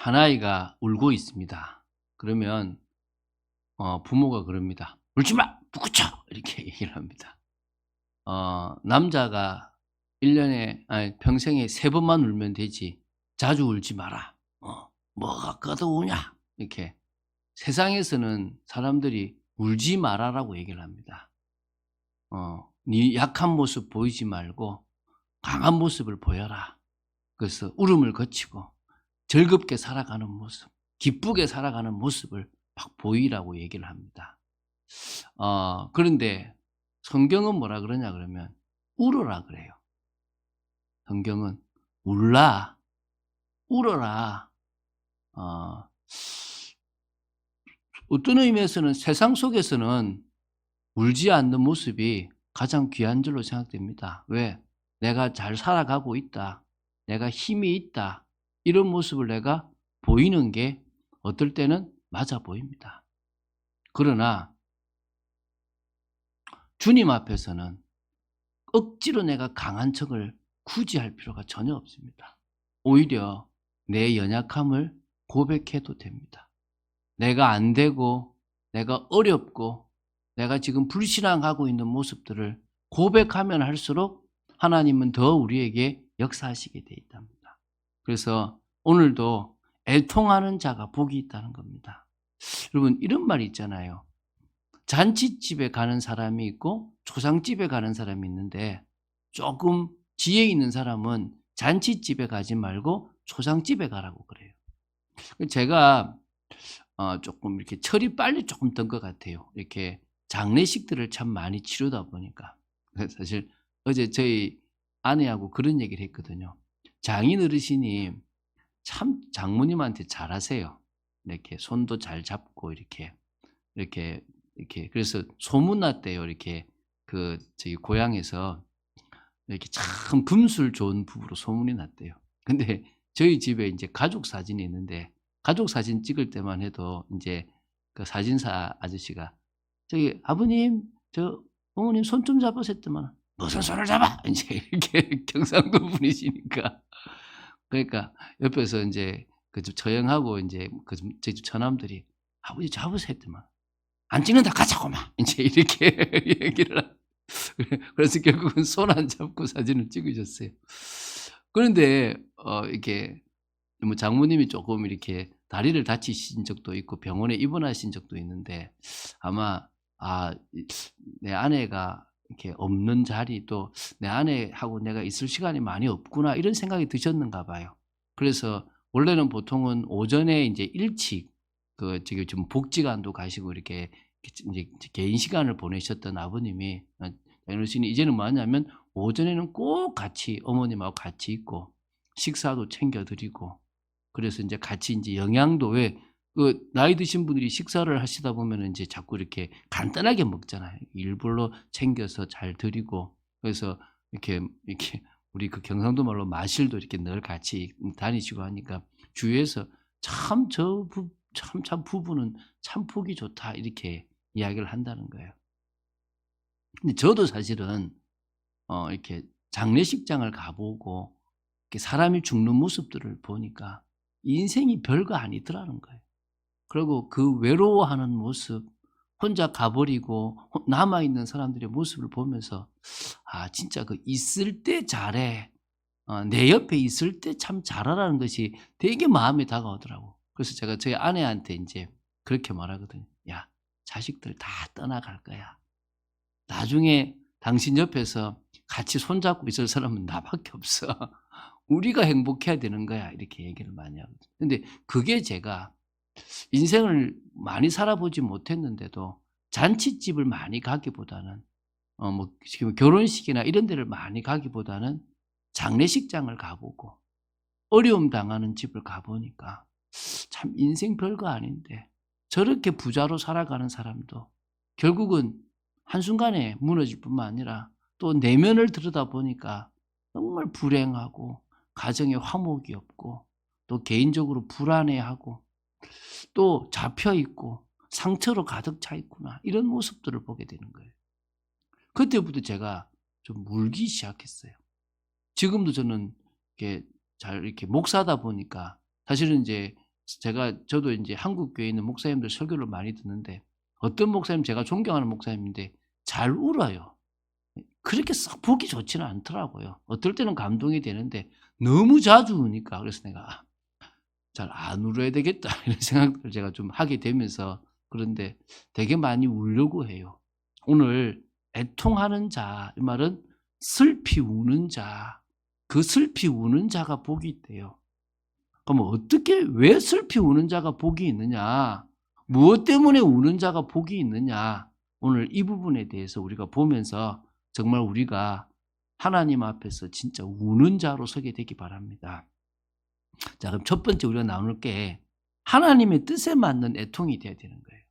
한 아이가 울고 있습니다. 그러면 부모가 그럽니다. "울지 마! 북 쳐쳐 이렇게 얘기를 합니다. 남자가 1 년에 아니 평생에 3 번만 울면 되지 자주 울지 마라. 뭐가 꺼도 우냐." 이렇게 세상에서는 사람들이 "울지 마라."라고 얘기를 합니다. "네 약한 모습 보이지 말고 강한 모습을 보여라." 그래서 울음을 거치고 즐겁게 살아가는 모습, 기쁘게 살아가는 모습을 막 보이라고 얘기를 합니다. 그런데 성경은 뭐라 그러냐 그러면 울어라 그래요. 성경은 "울라. 울어라." 어 어떤 의미에서는 세상 속에서는 울지 않는 모습이 가장 귀한 줄로 생각됩니다. 왜? '내가 잘 살아가고 있다. 내가 힘이 있다.' 이런 모습을 내가 보이는 게 어떨 때는 맞아 보입니다. 그러나 주님 앞에서는 억지로 내가 강한 척을 굳이 할 필요가 전혀 없습니다. 오히려 내 연약함을 고백해도 됩니다. 내가 안 되고 내가 어렵고 내가 지금 불신앙하고 있는 모습들을 고백하면 할수록 하나님은 더 우리에게 역사하시게 돼 있답니다. 그래서 오늘도 애통하는 자가 복이 있다는 겁니다. 여러분 이런 말이 있잖아요. 잔칫집에 가는 사람이 있고 초상집에 가는 사람이 있는데 조금 지혜 있는 사람은 잔칫집에 가지 말고 초상집에 가라고 그래요. 제가 쪼끔 이렇게 철이 빨리 조금 든 것 같아요. 이렇게 장례식들을 참 많이 치르다 보니까. 그래서 사실 어제 저희 아내하고 그런 얘기를 했거든요. 장인어르신이 참 장모님한테 잘하세요. 이렇게 손도 잘 잡고 이렇게, 이렇게 그래서 소문났대요. 이렇게 저희 고향에서 이렇게 참 금술 좋은 부부로 소문이 났대요. 근데 저희 집에 인제 가족 사진이 있는데 가족 사진 찍을 때만 해도 인제 그 사진사 아저씨가 "저기 아버님 저 어머님 손 좀 잡으세요." 했더만 "무슨 손을 잡아." 인제 이렇게 경상도 분이시니까. 그러니까 옆에서 인제 그 저 형하고 인제 저희 집 처남들이 "아버지 잡으세요." 했더만 "안 찍는다. 가자고 마." 인제 이렇게 얘기를 그래서 결국은 손 안 잡고 사진을 찍으셨어요. 그런데 이렇게 뭐 장모님이 쪼끔 이렇게 다리를 다치신 적도 있고 병원에 입원하신 적도 있는데 아마 이 '내 아내가 이렇게 없는 자리 또 내 아내하고 내가 있을 시간이 많이 없구나.' 이런 생각이 드셨는가 봐요. 그래서 원래는 보통은 오전에 인제 일찍 저기 좀 복지관도 가시고 이렇게 인제 개인 시간을 보내셨던 아버님이 어르신이 이제는 뭐 하냐면 오전에는 꼭 같이 어머님하고 같이 있고 식사도 챙겨 드리고 그래서 인제 같이 인제 영양도 왜 나이 드신 분들이 식사를 하시다 보면은 인제 자꾸 이렇게 간단하게 먹잖아요. 일부러 챙겨서 잘 드리고 그래서 이렇게 우리 경상도 말로 마실도 이렇게 늘 같이 다니시고 하니까 주위에서 "참 저 부 참 부부는 참 보기 좋다." 이렇게 이야기를 한다는 거예요. 근데 저도 사실은 이렇게 장례식장을 가 보고 이렇게 사람이 죽는 모습들을 보니까 인생이 별거 아니더라는 거예요. 그리고 그 외로워하는 모습, 혼자 가 버리고 남아 있는 사람들의 모습을 보면서 '아 진짜 그 있을 때 잘해. 내 옆에 있을 때 참 잘하라는 것이 되게 마음에 다가오더라고.' 그래서 제가 저희 아내한테 인제 그렇게 말하거든요. "야 자식들 다 떠나갈 거야. 나중에 당신 옆에서 같이 손잡고 있을 사람은 나밖에 없어. 우리가 행복해야 되는 거야." 이렇게 얘기를 많이 하거든요. 근데 그게 제가 인생을 많이 살아보지 못했는데도 잔칫집을 많이 가기보다는 뭐 지금 결혼식이나 이런 데를 많이 가기보다는 장례식장을 가 보고 어려움 당하는 집을 가 보니까 참 인생 별거 아닌데 저렇게 부자로 살아가는 사람도 결국은 한순간에 무너질 뿐만 아니라 또 내면을 들여다보니까 정말 불행하고 가정에 화목이 없고 또 개인적으로 불안해하고 또 잡혀 있고 상처로 가득 차 있구나 이런 모습들을 보게 되는 거예요. 그때부터 제가 좀 울기 시작했어요. 지금도 저는 이렇게 잘 이렇게 목사다 보니까 사실은 인제 저도 이제 한국 교회에 있는 목사님들 설교를 많이 듣는데 어떤 목사님 제가 존경하는 목사님인데 잘 울어요. 그렇게 썩 보기 좋지는 않더라고요. 어떨 때는 감동이 되는데 너무 자주 우니까 그래서 내가 '잘 안 울어야 되겠다.' 이런 생각들을 제가 좀 하게 되면서 그런데 되게 많이 울려고 해요. 오늘 애통하는 자 이 말은 슬피 우는 자, 그 슬피 우는 자가 복이 있대요. 그러면 어떻게 왜 슬피 우는 자가 복이 있느냐? 무엇 때문에 우는 자가 복이 있느냐? 오늘 이 부분에 대해서 우리가 보면서 정말 우리가 하나님 앞에서 진짜 우는 자로 서게 되기 바랍니다. 자, 그럼 첫 번째 우리가 나눌 게 하나님의 뜻에 맞는 애통이 돼야 되는 거예요.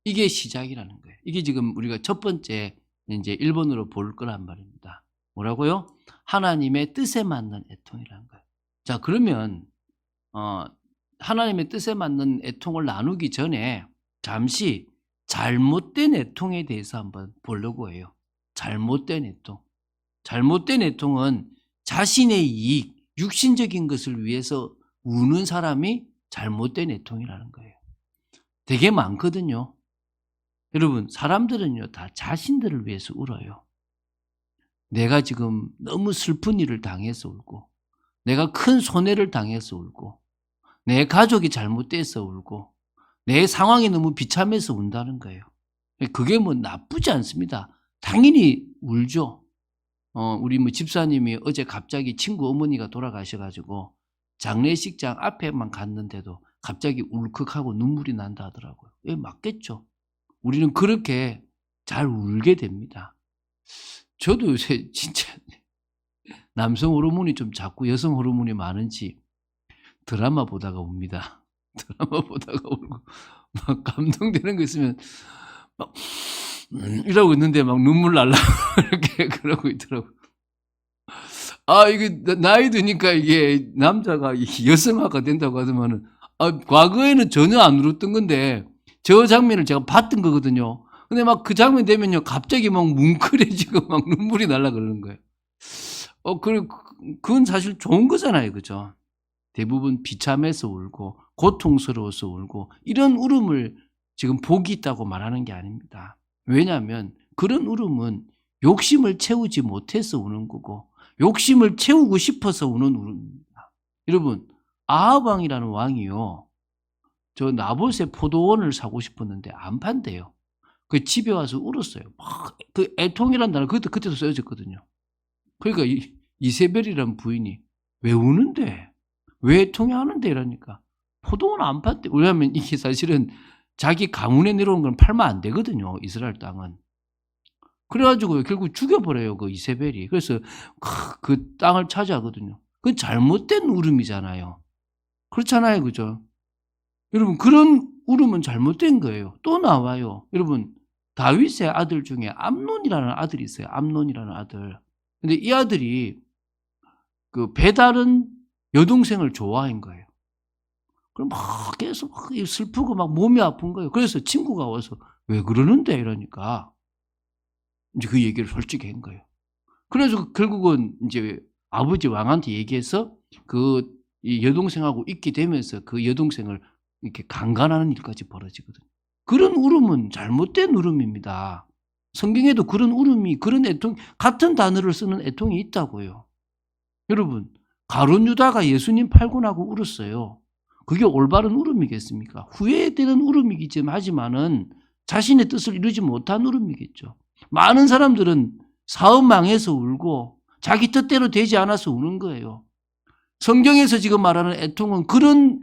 이게 시작이라는 거예요. 이게 지금 우리가 첫 번째 이제 1번으로 볼 거란 말입니다. 뭐라고요? 하나님의 뜻에 맞는 애통이라는 거예요. 자, 그러면 하나님의 뜻에 맞는 애통을 나누기 전에 잠시 잘못된 애통에 대해서 한번 보려고 해요. 잘못된 애통. 잘못된 애통은 자신의 이익, 육신적인 것을 위해서 우는 사람이 잘못된 애통이라는 거예요. 되게 많거든요. 여러분, 사람들은요, 다 자신들을 위해서 울어요. 내가 지금 너무 슬픈 일을 당해서 울고, 내가 큰 손해를 당해서 울고, 내 가족이 잘못돼서 울고, 내 상황이 너무 비참해서 운다는 거예요. 그게 뭐 나쁘지 않습니다. 당연히 울죠. 우리 뭐 집사님이 어제 갑자기 친구 어머니가 돌아가셔가지고 장례식장 앞에만 갔는데도 갑자기 울컥하고 눈물이 난다 하더라고요. 예, 맞겠죠. 우리는 그렇게 잘 울게 됩니다. 저도 요새 진짜 남성 호르몬이 좀 작고 여성 호르몬이 많은지 드라마 보다가 웁니다. 드라마 보다가 울고 막 감동되는 거 있으면 막 이러고 있는데 막 눈물 날라 이렇게 그러고 있더라고요. 이게 나이 드니까 이게 남자가 여성화가 된다고 하더만은 과거에는 전혀 안 울었던 건데 저 장면을 제가 봤던 거거든요. 근데 막 그 장면 되면요 갑자기 막 뭉클해지고 막 눈물이 날라 그러는 거예요. 그건 사실 좋은 거잖아요, 그죠? 대부분 비참해서 울고 고통스러워서 울고 이런 울음을 지금 복이 있다고 말하는 게 아닙니다. 왜냐하면 그런 울음은 욕심을 채우지 못해서 우는 거고 욕심을 채우고 싶어서 우는 울음입니다. 여러분, 아합 왕이라는 왕이요, 저 나봇의 포도원을 사고 싶었는데 안 판대요. 그 집에 와서 울었어요. 막 그 애통이란 단어 그때도 쓰여졌거든요. 그러니까 이세벨이란 부인이 왜 우는데? 왜 애통해하는데? 이러니까 포도원 안 판대. 왜냐하면 이게 사실은 자기 가문에 내려온 건 팔면 안 되거든요, 이스라엘 땅은. 그래가지고 결국 죽여버려요, 그 이세벨이. 그래서 그 땅을 차지하거든요. 그건 잘못된 울음이잖아요. 그렇잖아요, 그죠? 여러분, 그런 울음은 잘못된 거예요. 또 나와요. 여러분, 다윗의 아들 중에 암논이라는 아들이 있어요. 암논이라는 아들. 근데 이 아들이 그 배다른 여동생을 좋아한 거예요. 그럼 막 계속 막 슬프고 막 몸이 아픈 거예요. 그래서 친구가 와서 왜 그러는데? 이러니까 이제 그 얘기를 솔직히 한 거예요. 그래서 결국은 이제 아버지 왕한테 얘기해서 이 여동생하고 있게 되면서 그 여동생을 이렇게 강간하는 일까지 벌어지거든요. 그런 울음은 잘못된 울음입니다. 성경에도 그런 울음이, 그런 애통, 같은 단어를 쓰는 애통이 있다고요. 여러분, 가룟 유다가 예수님 팔고 나고 울었어요. 그게 올바른 울음이겠습니까? 후회되는 울음이겠지만 하지만은 자신의 뜻을 이루지 못한 울음이겠죠. 많은 사람들은 사업 망해서 울고 자기 뜻대로 되지 않아서 우는 거예요. 성경에서 지금 말하는 애통은 그런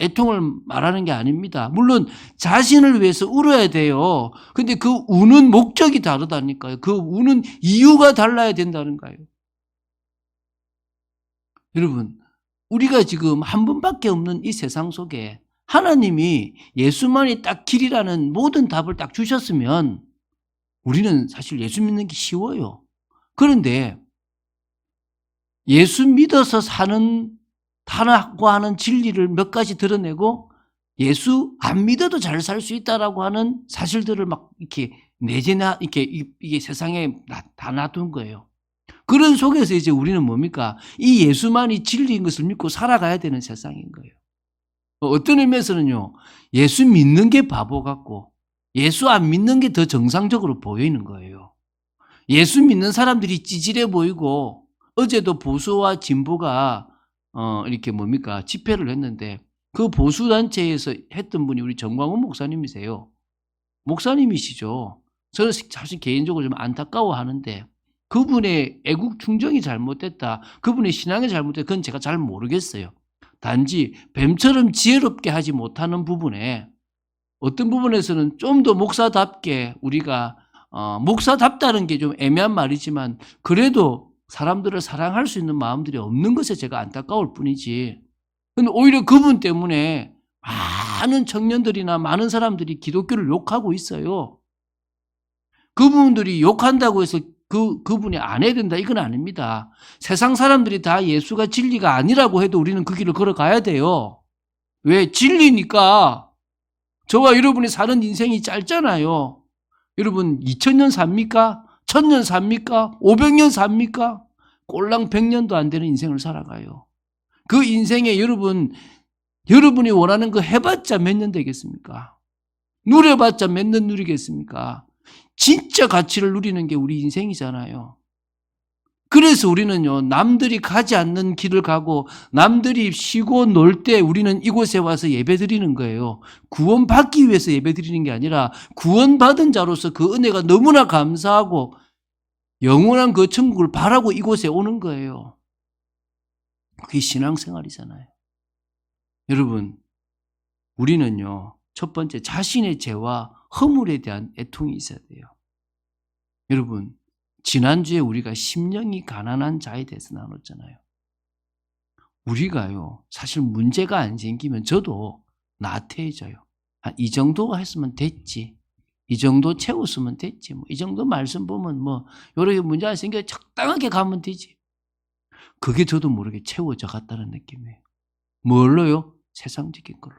애통을 말하는 게 아닙니다. 물론 자신을 위해서 울어야 돼요. 근데 그 우는 목적이 다르다니까요. 그 우는 이유가 달라야 된다는 거예요. 여러분, 우리가 지금 한 분밖에 없는 이 세상 속에 하나님이 예수만이 딱 길이라는 모든 답을 딱 주셨으면 우리는 사실 예수 믿는 게 쉬워요. 그런데 예수 믿어서 타라고 하는 진리를 몇 가지 드러내고 예수 안 믿어도 잘 살 수 있다라고 하는 사실들을 막 이렇게 이게 세상에 다 놔둔 거예요. 그런 속에서 이제 우리는 뭡니까? 이 예수만이 진리인 것을 믿고 살아가야 되는 세상인 거예요. 어떤 의미에서는요, 예수 믿는 게 바보 같고 예수 안 믿는 게 더 정상적으로 보이는 거예요. 예수 믿는 사람들이 찌질해 보이고, 어제도 보수와 진보가 이렇게 뭡니까 집회를 했는데, 그 보수단체에서 했던 분이 우리 정광훈 목사님이세요. 목사님이시죠. 저는 사실 개인적으로 좀 안타까워하는데, 그분의 애국 충정이 잘못됐다, 그분의 신앙이 잘못됐다, 그건 제가 잘 모르겠어요. 단지 뱀처럼 지혜롭게 하지 못하는 부분에, 어떤 부분에서는 좀 더 목사답게, 우리가 목사답다는 게 좀 애매한 말이지만 그래도 사람들을 사랑할 수 있는 마음들이 없는 것에 제가 안타까울 뿐이지, 근데 오히려 그분 때문에 많은 청년들이나 많은 사람들이 기독교를 욕하고 있어요. 그분들이 욕한다고 해서 그분이 안 해야 된다, 이건 아닙니다. 세상 사람들이 다 예수가 진리가 아니라고 해도 우리는 그 길을 걸어가야 돼요. 왜? 진리니까. 저와 여러분이 사는 인생이 짧잖아요. 여러분 2000년 삽니까? 1000년 삽니까? 500년 삽니까? 꼴랑 100년도 안 되는 인생을 살아가요. 그 인생에 여러분이 원하는 거 해봤자 몇 년 되겠습니까? 누려봤자 몇 년 누리겠습니까? 진짜 가치를 누리는 게 우리 인생이잖아요. 그래서 우리는요, 남들이 가지 않는 길을 가고 남들이 쉬고 놀 때 우리는 이곳에 와서 예배드리는 거예요. 구원받기 위해서 예배드리는 게 아니라 구원받은 자로서 그 은혜가 너무나 감사하고 영원한 그 천국을 바라고 이곳에 오는 거예요. 그게 신앙생활이잖아요. 여러분, 우리는요, 첫 번째 자신의 죄와 허물에 대한 애통이 있어야 돼요. 여러분, 지난주에 우리가 심령이 가난한 자에 대해서 나눴잖아요. 우리가요, 사실 문제가 안 생기면 저도 나태해져요. 이 정도 했으면 됐지, 이 정도 채웠으면 됐지, 이 정도 말씀 보면 여러 개 문제 안 생겨 적당하게 가면 되지. 그게 저도 모르게 채워져 갔다는 느낌이에요. 뭘로요? 세상적인 걸로.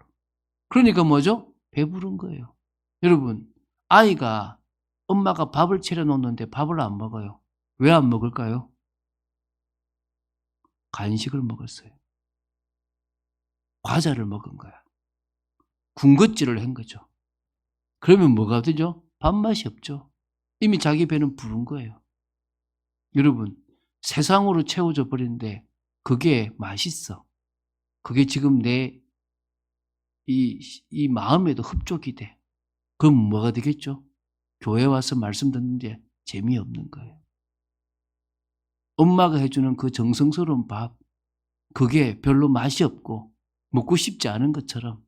그러니까 뭐죠? 배부른 거예요. 여러분, 아이가 엄마가 밥을 차려놓는데 밥을 안 먹어요. 왜 안 먹을까요? 간식을 먹었어요. 과자를 먹은 거야. 군것질을 한 거죠. 그러면 뭐가 되죠? 밥맛이 없죠. 이미 자기 배는 부른 거예요. 여러분, 세상으로 채워져 버리는데 그게 맛있어. 그게 지금 내 이 마음에도 흡족이 돼. 그럼 뭐가 되겠죠? 교회 와서 말씀 듣는데 재미없는 거예요. 엄마가 해주는 그 정성스러운 밥, 그게 별로 맛이 없고 먹고 싶지 않은 것처럼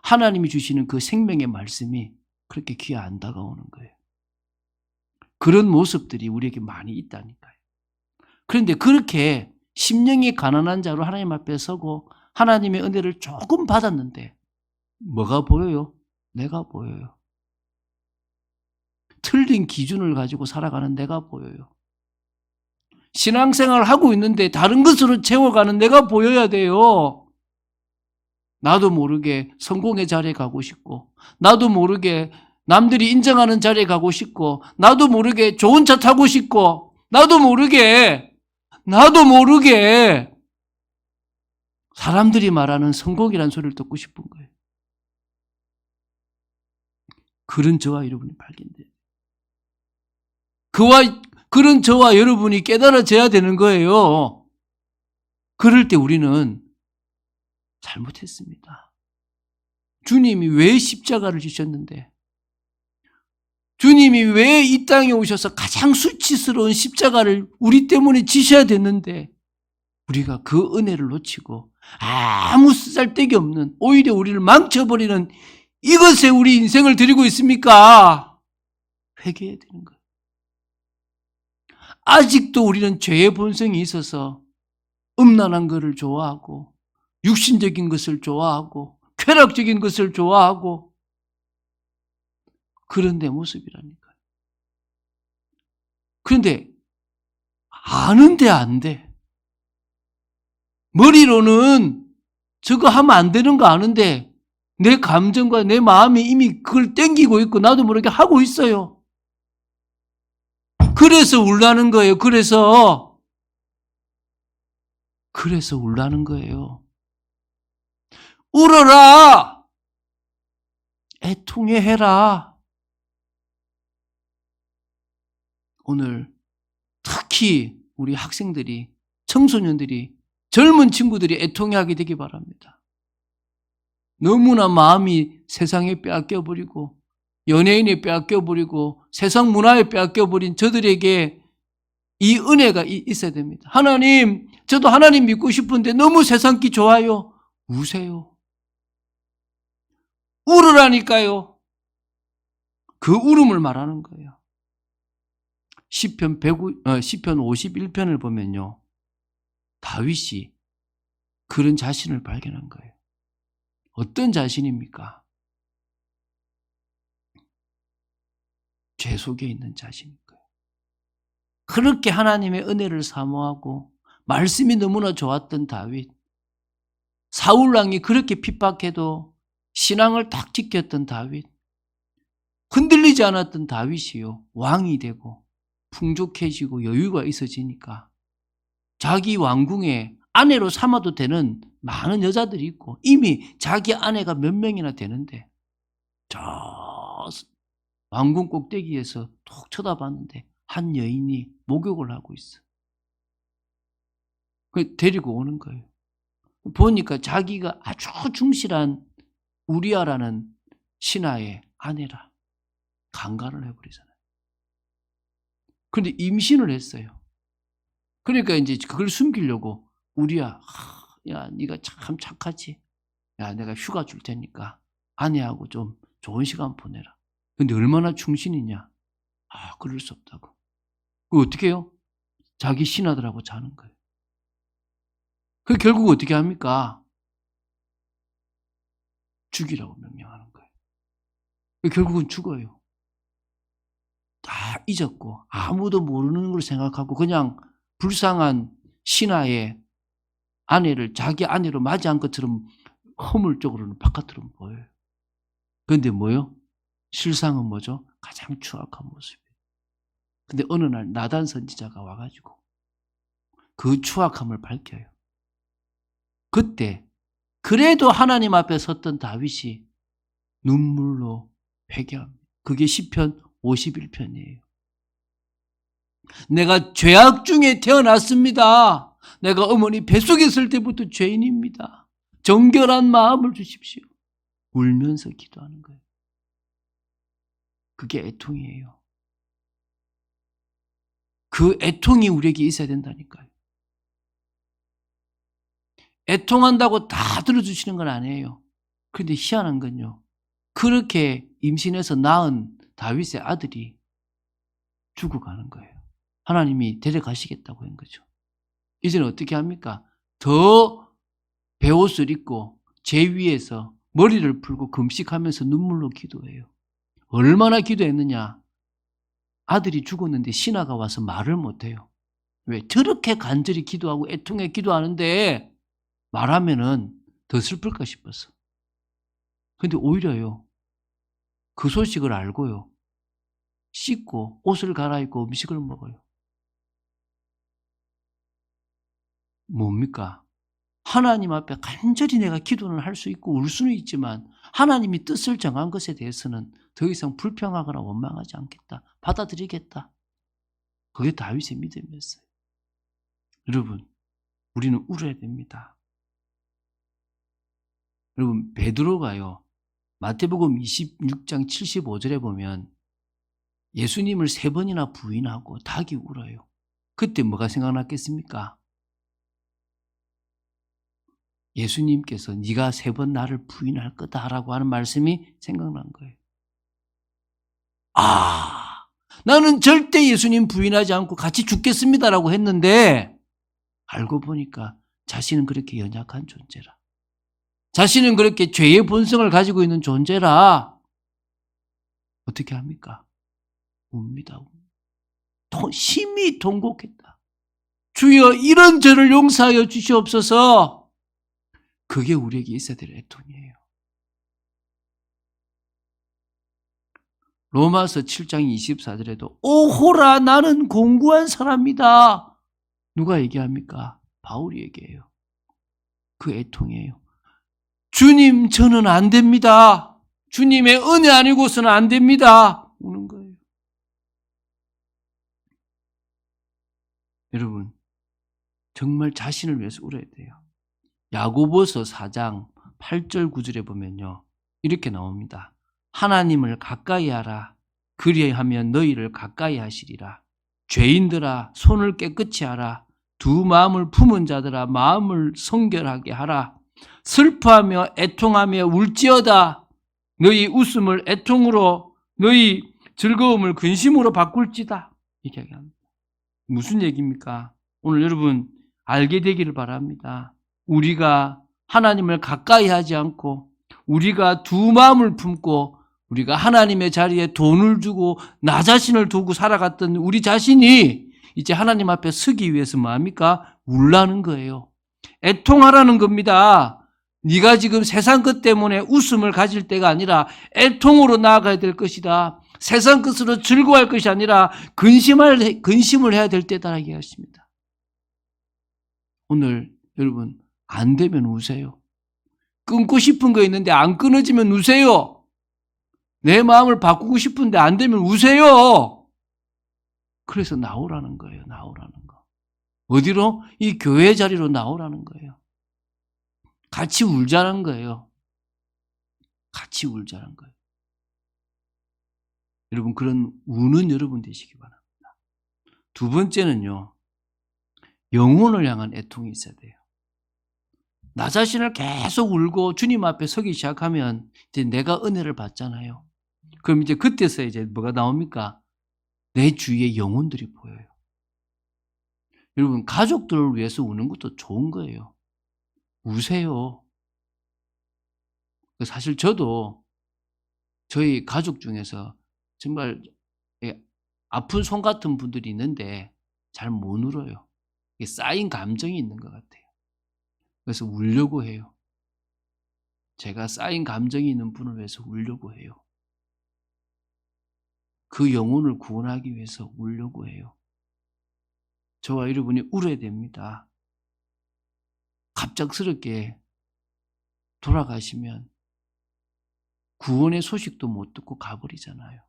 하나님이 주시는 그 생명의 말씀이 그렇게 귀에 안 다가오는 거예요. 그런 모습들이 우리에게 많이 있다니까요. 그런데 그렇게 심령이 가난한 자로 하나님 앞에 서고 하나님의 은혜를 조금 받았는데 뭐가 보여요? 내가 보여요. 틀린 기준을 가지고 살아가는 내가 보여요. 신앙생활을 하고 있는데 다른 것으로 채워가는 내가 보여야 돼요. 나도 모르게 성공의 자리에 가고 싶고, 나도 모르게 남들이 인정하는 자리에 가고 싶고, 나도 모르게 좋은 차 타고 싶고, 나도 모르게 사람들이 말하는 성공이라는 소리를 듣고 싶은 거예요. 그런 저와 여러분이 발견돼요. 그런 저와 여러분이 깨달아져야 되는 거예요. 그럴 때 우리는 잘못했습니다. 주님이 왜 십자가를 지셨는데, 주님이 왜 이 땅에 오셔서 가장 수치스러운 십자가를 우리 때문에 지셔야 됐는데 우리가 그 은혜를 놓치고 아무 쓰잘데기 없는, 오히려 우리를 망쳐버리는 이것에 우리 인생을 드리고 있습니까? 회개해야 되는 거예요. 아직도 우리는 죄의 본성이 있어서 음란한 것을 좋아하고 육신적인 것을 좋아하고 쾌락적인 것을 좋아하고 그런 내 모습이라니까요. 그런데 아는데 안 돼. 머리로는 저거 하면 안 되는 거 아는데 내 감정과 내 마음이 이미 그걸 땡기고 있고 나도 모르게 하고 있어요. 그래서 울라는 거예요. 그래서 울라는 거예요. 울어라. 애통해 해라. 오늘 특히 우리 학생들이, 청소년들이, 젊은 친구들이 애통해하게 되기 바랍니다. 너무나 마음이 세상에 빼앗겨버리고 연예인에 빼앗겨버리고 세상 문화에 빼앗겨버린 저들에게 이 은혜가 있어야 됩니다. 하나님, 저도 하나님 믿고 싶은데 너무 세상기 좋아요. 우세요. 울으라니까요. 그 울음을 말하는 거예요. 시편 51편을 보면요, 다윗이 그런 자신을 발견한 거예요. 어떤 자신입니까? 죄 속에 있는 자신인 거예요. 그렇게 하나님의 은혜를 사모하고 말씀이 너무나 좋았던 다윗, 사울왕이 그렇게 핍박해도 신앙을 딱 지켰던 다윗, 흔들리지 않았던 다윗이요, 왕이 되고 풍족해지고 여유가 있어지니까 자기 왕궁에 아내로 삼아도 되는 많은 여자들이 있고 이미 자기 아내가 몇 명이나 되는데 저 왕궁 꼭대기에서 톡 쳐다봤는데 한 여인이 목욕을 하고 있어. 그 데리고 오는 거예요. 보니까 자기가 아주 충실한 우리아라는 신하의 아내라. 강간을 해버리잖아요. 그런데 임신을 했어요. 그러니까 이제 그걸 숨기려고 우리야, 야, 네가 참 착하지. 야, 내가 휴가 줄 테니까 아내하고 좀 좋은 시간 보내라. 근데 얼마나 충신이냐? 그럴 수 없다고. 어떻게 해요? 자기 신하들하고 자는 거예요. 그 결국 어떻게 합니까? 죽이라고 명령하는 거예요. 결국은 죽어요. 다 잊었고 아무도 모르는 걸 생각하고 그냥 불쌍한 신하의 아내를 자기 아내로 맞이한 것처럼 허물적으로는 바깥으로는 보여요. 그런데 뭐요? 실상은 뭐죠? 가장 추악한 모습이에요. 근데 어느 날 나단 선지자가 와가지고 그 추악함을 밝혀요. 그때 그래도 하나님 앞에 섰던 다윗이 눈물로 회개합니다. 그게 시편 51편이에요. 내가 죄악 중에 태어났습니다. 내가 어머니 뱃속에 있을 때부터 죄인입니다. 정결한 마음을 주십시오. 울면서 기도하는 거예요. 그게 애통이에요. 그 애통이 우리에게 있어야 된다니까요. 애통한다고 다 들어주시는 건 아니에요. 그런데 희한한 건요, 그렇게 임신해서 낳은 다윗의 아들이 죽어가는 거예요. 하나님이 데려가시겠다고 한 거죠. 이제는 어떻게 합니까? 더 베옷을 입고 제 위에서 머리를 풀고 금식하면서 눈물로 기도해요. 얼마나 기도했느냐? 아들이 죽었는데 신하가 와서 말을 못해요. 왜? 저렇게 간절히 기도하고 애통해 기도하는데 말하면은 더 슬플까 싶어서. 근데 오히려요, 그 소식을 알고요, 씻고 옷을 갈아입고 음식을 먹어요. 뭡니까? 하나님 앞에 간절히 내가 기도는 할 수 있고 울 수는 있지만 하나님이 뜻을 정한 것에 대해서는 더 이상 불평하거나 원망하지 않겠다. 받아들이겠다. 그게 다윗의 믿음이었어요. 여러분, 우리는 울어야 됩니다. 여러분, 베드로가요, 마태복음 26장 75절에 보면 예수님을 3번이나 부인하고 닭이 울어요. 그때 뭐가 생각났겠습니까? 예수님께서 네가 3번 나를 부인할 거다라고 하는 말씀이 생각난 거예요. 나는 절대 예수님 부인하지 않고 같이 죽겠습니다라고 했는데 알고 보니까 자신은 그렇게 연약한 존재라. 자신은 그렇게 죄의 본성을 가지고 있는 존재라. 어떻게 합니까? 웁니다. 심히 통곡했다. 주여, 이런 죄를 용서하여 주시옵소서. 그게 우리에게 있어야 될 애통이에요. 로마서 7장 24절에도 오호라, 나는 공고한 사람이다. 누가 얘기합니까? 바울이 얘기해요. 그 애통이에요. 주님, 저는 안 됩니다. 주님의 은혜 아니고서는 안 됩니다. 우는 거예요. 여러분, 정말 자신을 위해서 울어야 돼요. 야고보서 4장 8절 9절에 보면요, 이렇게 나옵니다. 하나님을 가까이 하라. 그리하면 너희를 가까이 하시리라. 죄인들아, 손을 깨끗이 하라. 두 마음을 품은 자들아, 마음을 성결하게 하라. 슬퍼하며 애통하며 울지어다. 너희 웃음을 애통으로, 너희 즐거움을 근심으로 바꿀지다. 이렇게 얘기합니다. 무슨 얘기입니까? 오늘 여러분 알게 되기를 바랍니다. 우리가 하나님을 가까이 하지 않고, 우리가 두 마음을 품고, 우리가 하나님의 자리에 돈을 주고 나 자신을 두고 살아갔던 우리 자신이 이제 하나님 앞에 서기 위해서 뭐합니까? 울라는 거예요. 애통하라는 겁니다. 네가 지금 세상 것 때문에 웃음을 가질 때가 아니라 애통으로 나아가야 될 것이다. 세상 것으로 즐거워할 것이 아니라 근심을 해야 될 때다 얘기하십니다. 오늘 여러분 안 되면 우세요. 끊고 싶은 거 있는데 안 끊어지면 우세요. 내 마음을 바꾸고 싶은데 안 되면 우세요. 그래서 나오라는 거예요. 나오라는 거. 어디로? 이 교회 자리로 나오라는 거예요. 같이 울자는 거예요. 같이 울자는 거예요. 여러분, 그런 우는 여러분 되시기 바랍니다. 두 번째는요, 영혼을 향한 애통이 있어야 돼요. 나 자신을 계속 울고 주님 앞에 서기 시작하면 이제 내가 은혜를 받잖아요. 그럼 이제 그때서 이제 뭐가 나옵니까? 내 주위에 영혼들이 보여요. 여러분, 가족들을 위해서 우는 것도 좋은 거예요. 우세요. 사실 저도 저희 가족 중에서 정말 아픈 손 같은 분들이 있는데 잘 못 울어요. 쌓인 감정이 있는 것 같아요. 그래서 울려고 해요. 제가 쌓인 감정이 있는 분을 위해서 울려고 해요. 그 영혼을 구원하기 위해서 울려고 해요. 저와 여러분이 울어야 됩니다. 갑작스럽게 돌아가시면 구원의 소식도 못 듣고 가버리잖아요.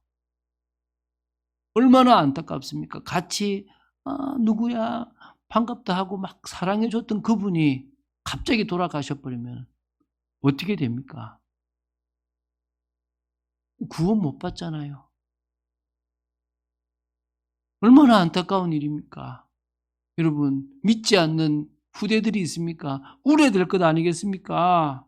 얼마나 안타깝습니까? 같이 누구야 반갑다 하고 막 사랑해줬던 그분이 갑자기 돌아가셔버리면 어떻게 됩니까? 구원 못 받잖아요. 얼마나 안타까운 일입니까? 여러분, 믿지 않는 후대들이 있습니까? 울어야 될 것 아니겠습니까?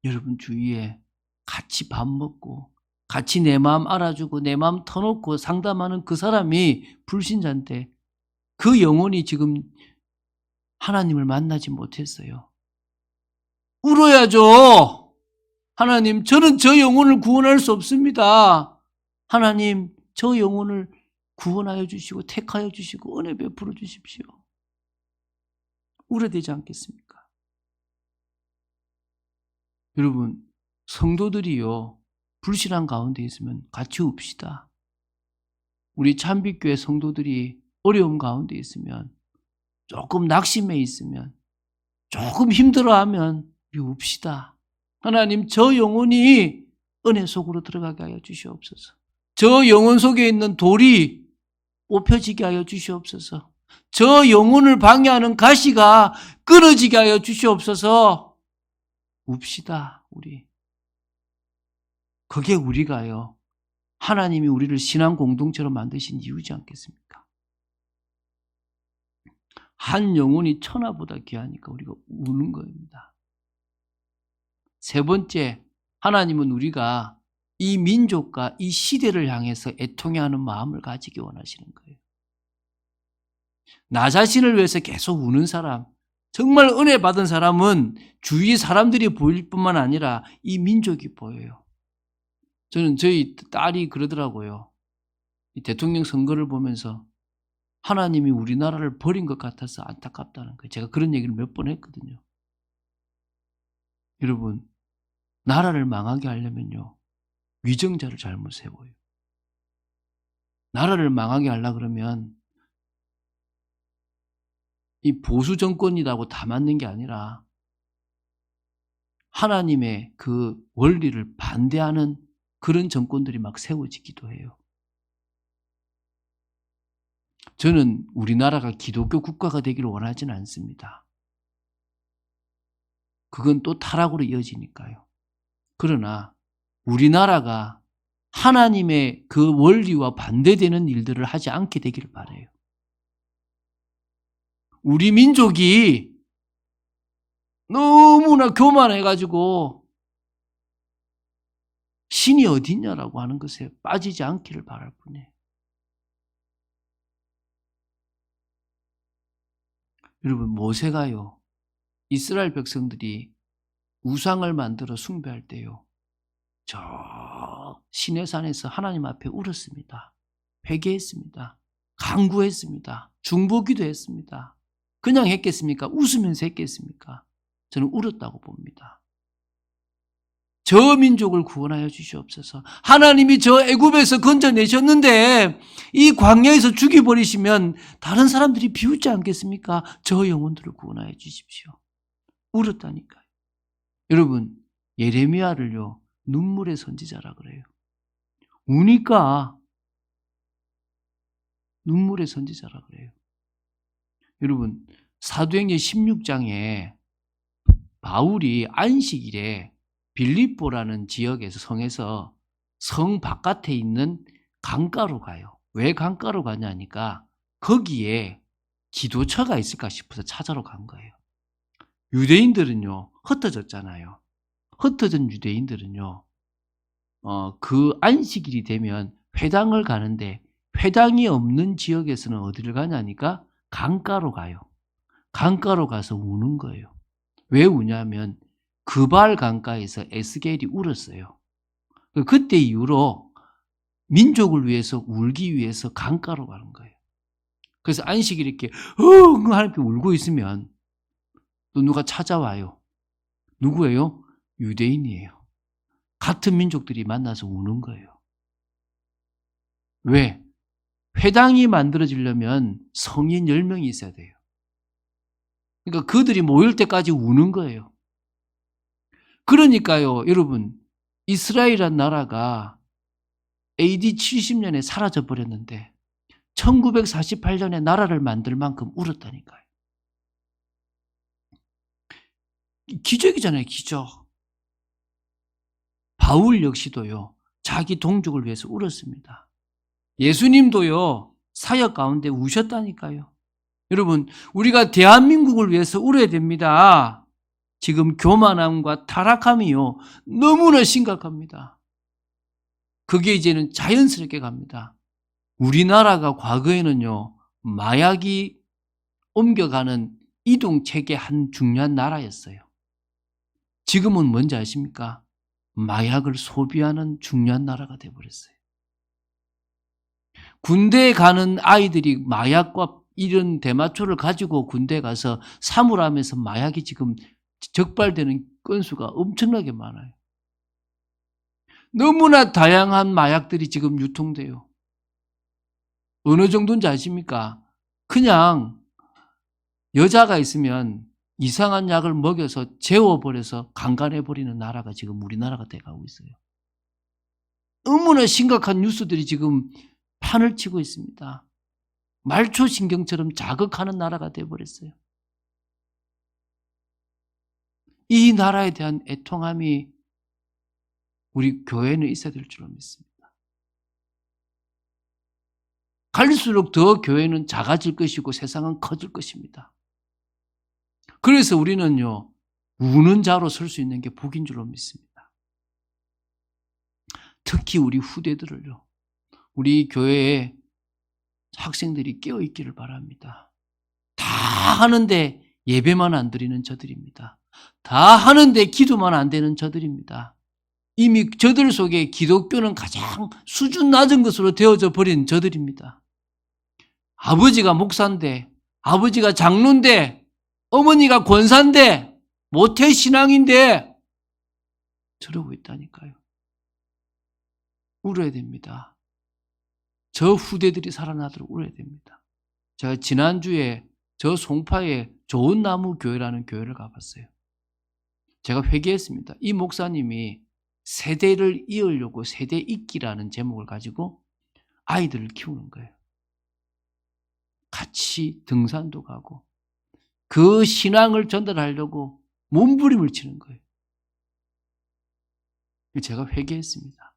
여러분 주위에 같이 밥 먹고 같이 내 마음 알아주고 내 마음 터놓고 상담하는 그 사람이 불신자인데 그 영혼이 지금 하나님을 만나지 못했어요. 울어야죠. 하나님, 저는 저 영혼을 구원할 수 없습니다. 하나님, 저 영혼을 구원하여 주시고 택하여 주시고 은혜 베풀어 주십시오. 울어야 되지 않겠습니까? 여러분, 성도들이요, 불신앙 가운데 있으면 같이 웁시다. 우리 참빛교회 성도들이 어려움 가운데 있으면, 조금 낙심해 있으면, 조금 힘들어하면 우리 웁시다. 하나님, 저 영혼이 은혜 속으로 들어가게 하여 주시옵소서. 저 영혼 속에 있는 돌이 뽑혀지게 하여 주시옵소서. 저 영혼을 방해하는 가시가 끊어지게 하여 주시옵소서. 웁시다, 우리. 그게 우리가요, 하나님이 우리를 신앙 공동체로 만드신 이유지 않겠습니까? 한 영혼이 천하보다 귀하니까 우리가 우는 겁니다. 세 번째, 하나님은 우리가 이 민족과 이 시대를 향해서 애통해하는 마음을 가지기 원하시는 거예요. 나 자신을 위해서 계속 우는 사람, 정말 은혜 받은 사람은 주위 사람들이 보일 뿐만 아니라 이 민족이 보여요. 저는 저희 딸이 그러더라고요. 이 대통령 선거를 보면서 하나님이 우리나라를 버린 것 같아서 안타깝다는 거예요. 제가 그런 얘기를 몇 번 했거든요. 여러분, 나라를 망하게 하려면요, 위정자를 잘못 세워요. 나라를 망하게 하려고 그러면 이 보수 정권이라고 다 맞는 게 아니라 하나님의 그 원리를 반대하는 그런 정권들이 막 세워지기도 해요. 저는 우리나라가 기독교 국가가 되기를 원하지는 않습니다. 그건 또 타락으로 이어지니까요. 그러나 우리나라가 하나님의 그 원리와 반대되는 일들을 하지 않게 되기를 바라요. 우리 민족이 너무나 교만해가지고 신이 어딨냐라고 하는 것에 빠지지 않기를 바랄 뿐이에요. 여러분, 모세가요, 이스라엘 백성들이 우상을 만들어 숭배할 때요, 저 시내산에서 하나님 앞에 울었습니다. 회개했습니다. 간구했습니다. 중보기도 했습니다. 그냥 했겠습니까? 웃으면서 했겠습니까? 저는 울었다고 봅니다. 저 민족을 구원하여 주시옵소서. 하나님이 저 애굽에서 건져내셨는데 이 광야에서 죽여버리시면 다른 사람들이 비웃지 않겠습니까? 저 영혼들을 구원하여 주십시오. 울었다니까요. 여러분, 예레미야를요, 눈물의 선지자라 그래요. 우니까 눈물의 선지자라 그래요. 여러분, 사도행전 16장에 바울이 안식일에 빌립보라는 지역에서 성에서 성 바깥에 있는 강가로 가요. 왜 강가로 가냐니까 거기에 기도처가 있을까 싶어서 찾아러 간 거예요. 유대인들은요, 흩어졌잖아요. 흩어진 유대인들은요, 그 안식일이 되면 회당을 가는데 회당이 없는 지역에서는 어디를 가냐니까 강가로 가요. 강가로 가서 우는 거예요. 왜 우냐면 그발 강가에서 에스겔이 울었어요. 그때 이후로 민족을 위해서 울기 위해서 강가로 가는 거예요. 그래서 안식일 이렇게 하나님께 울고 있으면 또 누가 찾아와요. 누구예요? 유대인이에요. 같은 민족들이 만나서 우는 거예요. 왜? 회당이 만들어지려면 성인 10명이 있어야 돼요. 그러니까 그들이 모일 때까지 우는 거예요. 그러니까요, 여러분, 이스라엘이란 나라가 AD 70년에 사라져 버렸는데 1948년에 나라를 만들 만큼 울었다니까요. 기적이잖아요, 기적. 바울 역시도요, 자기 동족을 위해서 울었습니다. 예수님도요, 사역 가운데 우셨다니까요. 여러분, 우리가 대한민국을 위해서 울어야 됩니다. 지금 교만함과 타락함이요, 너무나 심각합니다. 그게 이제는 자연스럽게 갑니다. 우리나라가 과거에는요, 마약이 옮겨가는 이동체계 한 중요한 나라였어요. 지금은 뭔지 아십니까? 마약을 소비하는 중요한 나라가 되어버렸어요. 군대에 가는 아이들이 마약과 이런 대마초를 가지고 군대에 가서 사물함에서 마약이 지금 적발되는 건수가 엄청나게 많아요. 너무나 다양한 마약들이 지금 유통돼요. 어느 정도인지 아십니까? 그냥 여자가 있으면 이상한 약을 먹여서 재워버려서 강간해버리는 나라가 지금 우리나라가 돼가고 있어요. 너무나 심각한 뉴스들이 지금 판을 치고 있습니다. 말초신경처럼 자극하는 나라가 돼버렸어요. 이 나라에 대한 애통함이 우리 교회는 있어야 될 줄로 믿습니다. 갈수록 더 교회는 작아질 것이고 세상은 커질 것입니다. 그래서 우리는요, 우는 자로 설 수 있는 게 복인 줄로 믿습니다. 특히 우리 후대들을요, 우리 교회에 학생들이 깨어있기를 바랍니다. 다 하는데 예배만 안 드리는 저들입니다. 다 하는데 기도만 안 되는 저들입니다. 이미 저들 속에 기독교는 가장 수준 낮은 것으로 되어져 버린 저들입니다. 아버지가 목사인데, 아버지가 장로인데, 어머니가 권사인데, 모태신앙인데 저러고 있다니까요. 울어야 됩니다. 저 후대들이 살아나도록 울어야 됩니다. 제가 지난주에 저 송파에 좋은 나무 교회라는 교회를 가봤어요. 제가 회개했습니다. 이 목사님이 세대를 이으려고 세대 잇기라는 제목을 가지고 아이들을 키우는 거예요. 같이 등산도 가고 그 신앙을 전달하려고 몸부림을 치는 거예요. 제가 회개했습니다.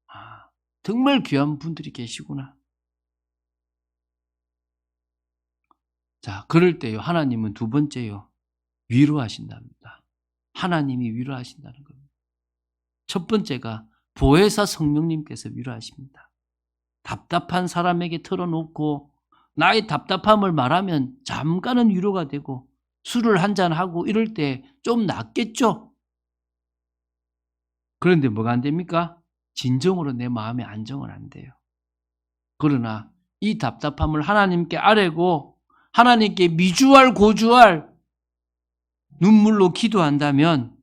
아, 정말 귀한 분들이 계시구나. 자, 그럴 때요, 하나님은 두 번째요, 위로하신답니다. 하나님이 위로하신다는 겁니다. 첫 번째가 보혜사 성령님께서 위로하십니다. 답답한 사람에게 털어놓고 나의 답답함을 말하면 잠깐은 위로가 되고 술을 한잔하고 이럴 때 좀 낫겠죠? 그런데 뭐가 안 됩니까? 진정으로 내 마음의 안정은 안 돼요. 그러나 이 답답함을 하나님께 아뢰고 하나님께 미주알 고주알 눈물로 기도한다면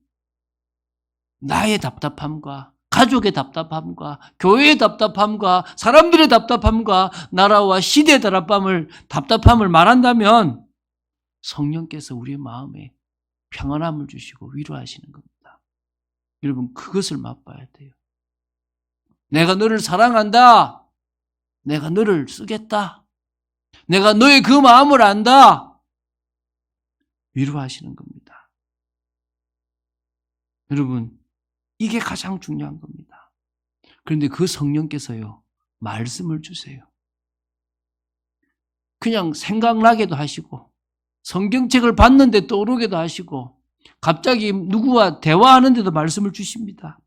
나의 답답함과 가족의 답답함과 교회의 답답함과 사람들의 답답함과 나라와 시대의 답답함을 말한다면 성령께서 우리의 마음에 평안함을 주시고 위로하시는 겁니다. 여러분, 그것을 맛봐야 돼요. 내가 너를 사랑한다. 내가 너를 쓰겠다. 내가 너의 그 마음을 안다. 위로하시는 겁니다. 여러분, 이게 가장 중요한 겁니다. 그런데 그 성령께서요, 말씀을 주세요. 그냥 생각나게도 하시고 성경책을 봤는데 떠오르게도 하시고 갑자기 누구와 대화하는데도 말씀을 주십니다.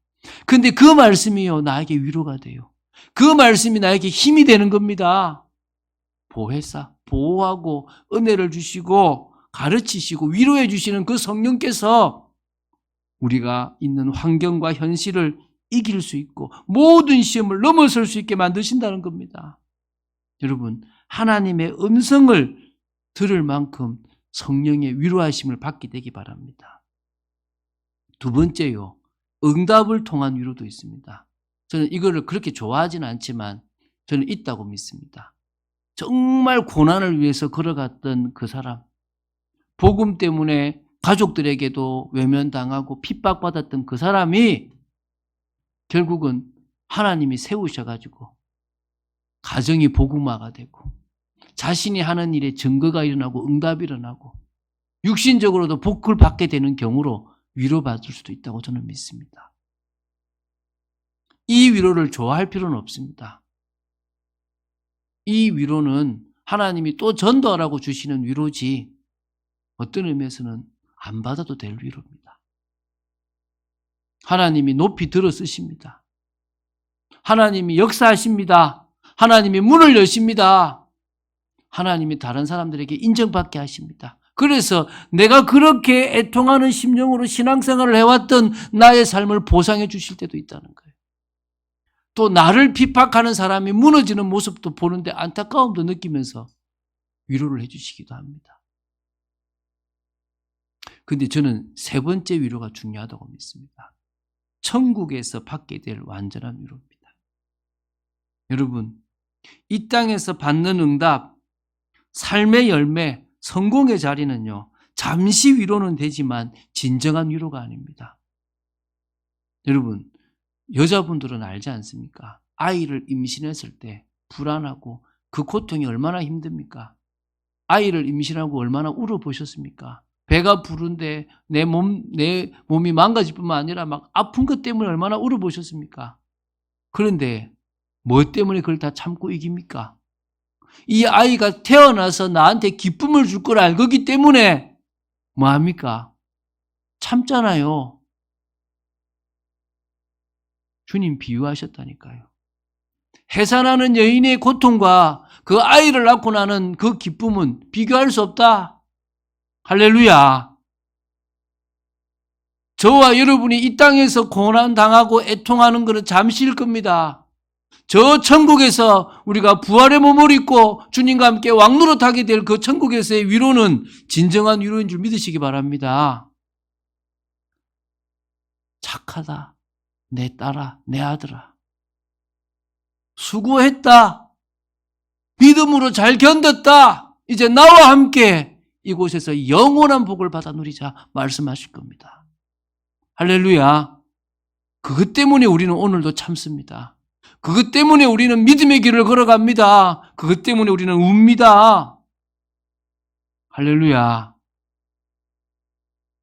그런데 그 말씀이요, 나에게 위로가 돼요. 그 말씀이 나에게 힘이 되는 겁니다. 보혜사, 보호하고 은혜를 주시고 가르치시고 위로해 주시는 그 성령께서 우리가 있는 환경과 현실을 이길 수 있고 모든 시험을 넘어설 수 있게 만드신다는 겁니다. 여러분, 하나님의 음성을 들을 만큼 성령의 위로하심을 받게 되기 바랍니다. 두 번째요, 응답을 통한 위로도 있습니다. 저는 이거를 그렇게 좋아하지는 않지만 저는 있다고 믿습니다. 정말 고난을 위해서 걸어갔던 그 사람, 복음 때문에 가족들에게도 외면당하고 핍박받았던 그 사람이 결국은 하나님이 세우셔가지고 가정이 복음화가 되고 자신이 하는 일에 증거가 일어나고 응답이 일어나고 육신적으로도 복을 받게 되는 경우로 위로받을 수도 있다고 저는 믿습니다. 이 위로를 좋아할 필요는 없습니다. 이 위로는 하나님이 또 전도하라고 주시는 위로지 어떤 의미에서는 안 받아도 될 위로입니다. 하나님이 높이 들어 쓰십니다. 하나님이 역사하십니다. 하나님이 문을 여십니다. 하나님이 다른 사람들에게 인정받게 하십니다. 그래서 내가 그렇게 애통하는 심령으로 신앙생활을 해왔던 나의 삶을 보상해 주실 때도 있다는 거예요. 또 나를 핍박하는 사람이 무너지는 모습도 보는데 안타까움도 느끼면서 위로를 해 주시기도 합니다. 그런데 저는 세 번째 위로가 중요하다고 믿습니다. 천국에서 받게 될 완전한 위로입니다. 여러분, 이 땅에서 받는 응답, 삶의 열매, 성공의 자리는요, 잠시 위로는 되지만 진정한 위로가 아닙니다. 여러분, 여자분들은 알지 않습니까? 아이를 임신했을 때 불안하고 그 고통이 얼마나 힘듭니까? 아이를 임신하고 얼마나 울어보셨습니까? 배가 부른데 내 몸이 망가질 뿐만 아니라 막 아픈 것 때문에 얼마나 울어보셨습니까? 그런데 뭐 때문에 그걸 다 참고 이깁니까? 이 아이가 태어나서 나한테 기쁨을 줄 걸 알기 때문에 뭐 합니까? 참잖아요. 주님 비유하셨다니까요. 해산하는 여인의 고통과 그 아이를 낳고 나는 그 기쁨은 비교할 수 없다. 할렐루야. 저와 여러분이 이 땅에서 고난당하고 애통하는 것은 잠시일 겁니다. 저 천국에서 우리가 부활의 몸을 입고 주님과 함께 왕노릇하게 될 그 천국에서의 위로는 진정한 위로인 줄 믿으시기 바랍니다. 착하다. 내 딸아, 내 아들아. 수고했다. 믿음으로 잘 견뎠다. 이제 나와 함께 이곳에서 영원한 복을 받아 누리자 말씀하실 겁니다. 할렐루야. 그것 때문에 우리는 오늘도 참습니다. 그것 때문에 우리는 믿음의 길을 걸어갑니다. 그것 때문에 우리는 웁니다. 할렐루야.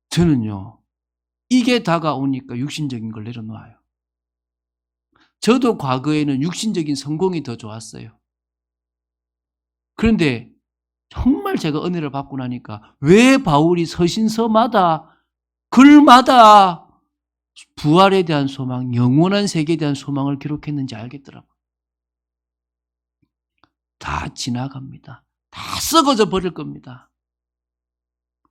저는요, 이게 다가오니까 육신적인 걸 내려놓아요. 저도 과거에는 육신적인 성공이 더 좋았어요. 그런데 정말 제가 은혜를 받고 나니까 왜 바울이 서신서마다 글마다 부활에 대한 소망, 영원한 세계에 대한 소망을 기록했는지 알겠더라고요. 다 지나갑니다. 다 썩어져 버릴 겁니다.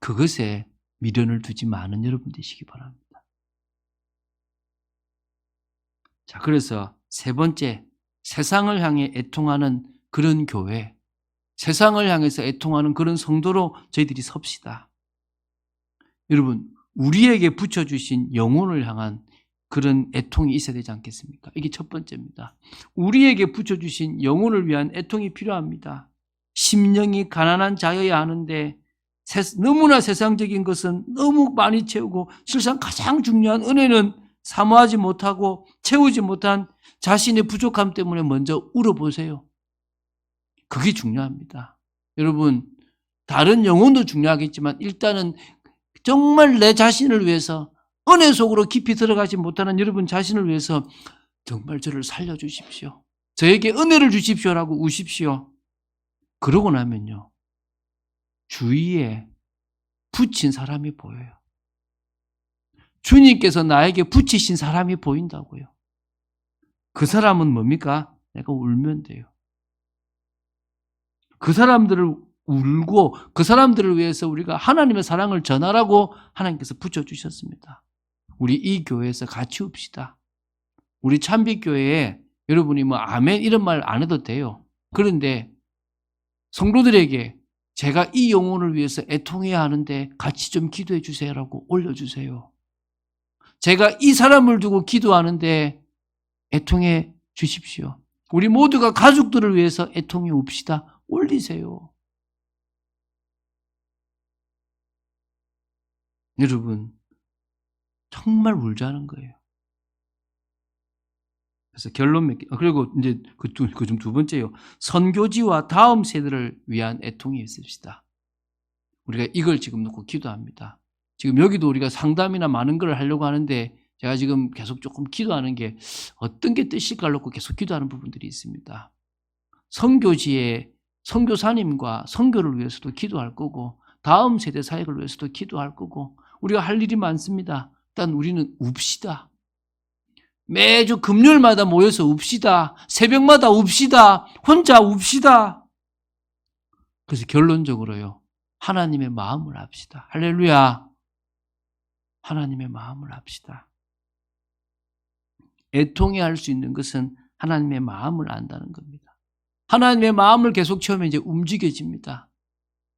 그것에 미련을 두지 마는 여러분 되시기 바랍니다. 자, 그래서 세 번째, 세상을 향해 애통하는 그런 교회, 세상을 향해서 애통하는 그런 성도로 저희들이 섭시다. 여러분, 우리에게 붙여주신 영혼을 향한 그런 애통이 있어야 되지 않겠습니까? 이게 첫 번째입니다. 우리에게 붙여주신 영혼을 위한 애통이 필요합니다. 심령이 가난한 자여야 하는데 너무나 세상적인 것은 너무 많이 채우고 실상 가장 중요한 은혜는 사모하지 못하고 채우지 못한 자신의 부족함 때문에 먼저 울어보세요. 그게 중요합니다. 여러분, 다른 영혼도 중요하겠지만 일단은 정말 내 자신을 위해서 은혜 속으로 깊이 들어가지 못하는 여러분 자신을 위해서 정말 저를 살려주십시오. 저에게 은혜를 주십시오라고 우십시오. 그러고 나면요, 주위에 붙인 사람이 보여요. 주님께서 나에게 붙이신 사람이 보인다고요. 그 사람은 뭡니까? 내가 울면 돼요. 그 사람들을 울고 그 사람들을 위해서 우리가 하나님의 사랑을 전하라고 하나님께서 붙여주셨습니다. 우리 이 교회에서 같이 웁시다. 우리 참빛교회에 여러분이 뭐 아멘 이런 말 안 해도 돼요. 그런데 성도들에게 제가 이 영혼을 위해서 애통해야 하는데 같이 좀 기도해 주세요라고 올려주세요. 제가 이 사람을 두고 기도하는데 애통해 주십시오. 우리 모두가 가족들을 위해서 애통해 웁시다. 올리세요. 여러분, 정말 울자는 거예요. 그래서 결론 맺기. 그리고 이제 좀 두 번째요. 선교지와 다음 세대를 위한 애통이 있읍시다. 우리가 이걸 지금 놓고 기도합니다. 지금 여기도 우리가 상담이나 많은 걸 하려고 하는데 제가 지금 계속 조금 기도하는 게 어떤 게 뜻일까 놓고 계속 기도하는 부분들이 있습니다. 선교지의 선교사님과 선교를 위해서도 기도할 거고 다음 세대 사역을 위해서도 기도할 거고 우리가 할 일이 많습니다. 일단 우리는 웁시다. 매주 금요일마다 모여서 웁시다. 새벽마다 웁시다. 혼자 웁시다. 그래서 결론적으로요, 하나님의 마음을 합시다. 할렐루야. 하나님의 마음을 합시다. 애통해 할 수 있는 것은 하나님의 마음을 안다는 겁니다. 하나님의 마음을 계속 채우면 이제 움직여집니다.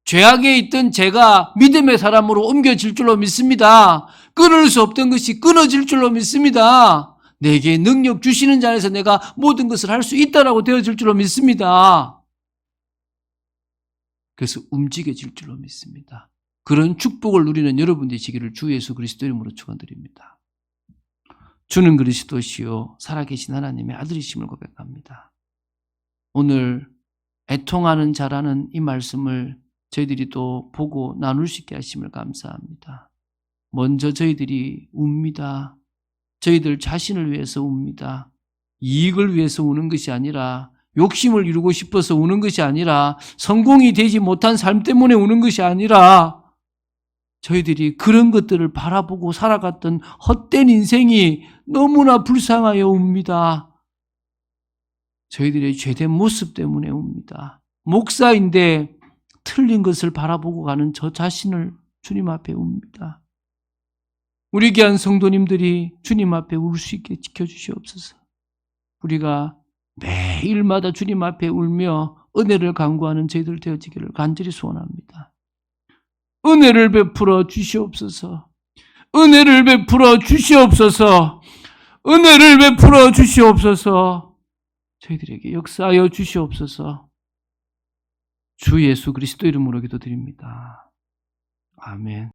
죄악에 있던 제가 믿음의 사람으로 옮겨질 줄로 믿습니다. 끊을 수 없던 것이 끊어질 줄로 믿습니다. 내게 능력 주시는 자 안에서 내가 모든 것을 할 수 있다라고 되어질 줄로 믿습니다. 그래서 움직여질 줄로 믿습니다. 그런 축복을 누리는 여러분 되시기를 주 예수 그리스도 이름으로 축원드립니다. 주는 그리스도시요 살아계신 하나님의 아들이심을 고백합니다. 오늘 애통하는 자라는 이 말씀을 저희들이 또 보고 나눌 수 있게 하심을 감사합니다. 먼저 저희들이 웁니다. 저희들 자신을 위해서 웁니다. 이익을 위해서 우는 것이 아니라 욕심을 이루고 싶어서 우는 것이 아니라 성공이 되지 못한 삶 때문에 우는 것이 아니라 저희들이 그런 것들을 바라보고 살아갔던 헛된 인생이 너무나 불쌍하여 웁니다. 저희들의 죄된 모습 때문에 웁니다. 목사인데 틀린 것을 바라보고 가는 저 자신을 주님 앞에 웁니다. 우리 귀한 성도님들이 주님 앞에 울 수 있게 지켜주시옵소서. 우리가 매일마다 주님 앞에 울며 은혜를 간구하는 저희들 되어지기를 간절히 소원합니다. 은혜를 베풀어 주시옵소서. 은혜를 베풀어 주시옵소서. 은혜를 베풀어 주시옵소서. 저희들에게 역사하여 주시옵소서. 주 예수 그리스도 이름으로 기도드립니다. 아멘.